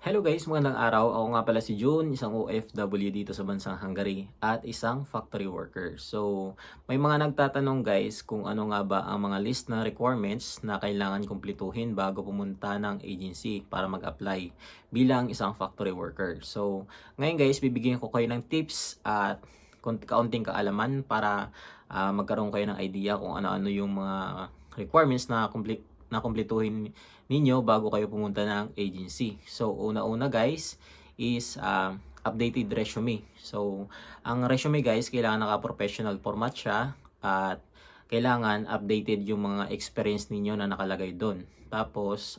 Hello guys, magandang araw. Ako nga pala si June, isang OFW dito sa bansang Hungary at isang factory worker. So, may mga nagtatanong guys kung ano nga ba ang mga list na requirements na kailangan kumpletuhin bago pumunta ng agency para mag-apply bilang isang factory worker. So, ngayon guys, bibigyan ko kayo ng tips at kaunting kaalaman para magkaroon kayo ng idea kung ano-ano yung mga requirements na kumpletuhin ninyo bago kayo pumunta ng agency. So, una-una guys is updated resume. So, ang resume guys, kailangan naka-professional format siya at kailangan updated yung mga experience ninyo na nakalagay doon. Tapos,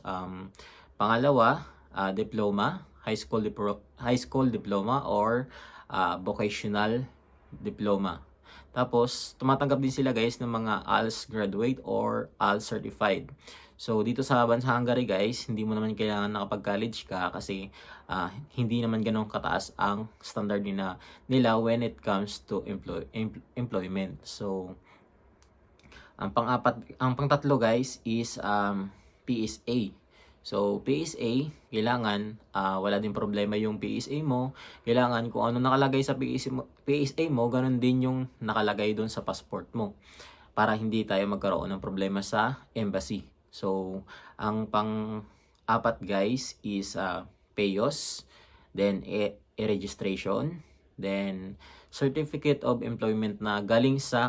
pangalawa, diploma, high school diploma or vocational diploma. Tapos, tumatanggap din sila guys ng mga ALS graduate or ALS certified. So, dito sa bansa Hungary guys, hindi mo naman kailangan nakapag-college ka kasi hindi naman ganun kataas ang standard nila when it comes to employment. So, ang pangtatlo guys is PSA. So, PSA, kailangan wala din problema yung PSA mo. Kailangan kung ano nakalagay sa PSA mo, ganun din yung nakalagay doon sa passport mo para hindi tayo magkaroon ng problema sa embassy. So, ang pang-apat guys is PEOS, then e-registration, then certificate of employment na galing sa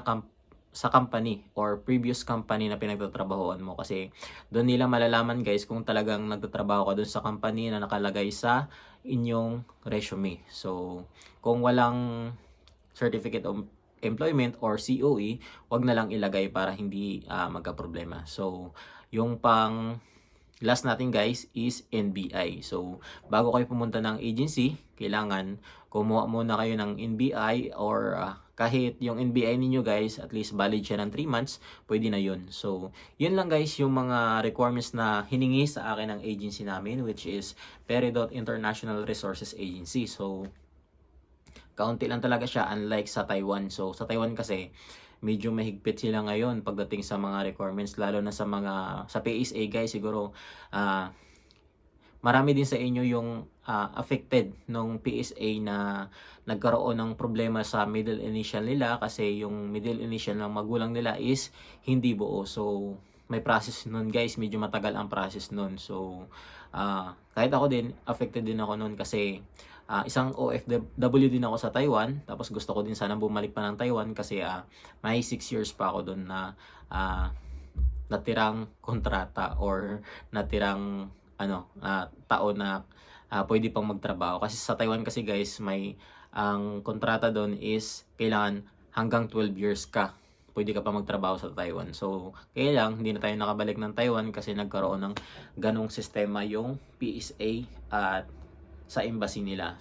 company or previous company na pinagtatrabahoan mo kasi doon nila malalaman guys kung talagang nagtatrabaho ka doon sa company na nakalagay sa inyong resume. So, kung walang certificate of employment or COE, wag na lang ilagay para hindi magka-problema. So, yung last natin guys is NBI. So, bago kayo pumunta ng agency, kailangan kumuha muna kayo ng NBI or kahit yung NBI ninyo guys, at least valid siya ng 3 months, pwede na yun. So, yun lang guys yung mga requirements na hiningi sa akin ng agency namin, which is Peridot International Resources Agency. So, kaunti lang talaga siya unlike sa Taiwan. So, sa Taiwan kasi, medyo mahigpit sila ngayon pagdating sa mga requirements, lalo na sa PSA guys, siguro marami din sa inyo yung affected nung PSA na nagkaroon ng problema sa middle initial nila kasi yung middle initial ng magulang nila is hindi buo. So, may process nun guys, medyo matagal ang process nun. So, kahit ako din, affected din ako nun kasi isang OFW din ako sa Taiwan. Tapos gusto ko din sana bumalik pa ng Taiwan kasi may 6 years pa ako doon na natirang kontrata or natirang taon na pwede pang magtrabaho. Kasi sa Taiwan kasi guys, ang kontrata doon is kailangan hanggang 12 years ka pwede ka pa magtrabaho sa Taiwan. So, kaya lang, hindi na tayo nakabalik ng Taiwan kasi nagkaroon ng ganong sistema yung PSA at sa embassy nila.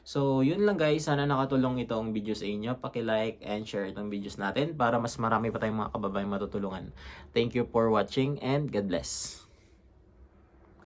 So yun lang guys. Sana nakatulong itong video sa inyo. Paki-like and share itong videos natin para mas marami pa tayong mga kababayang matutulungan. Thank you for watching and God bless.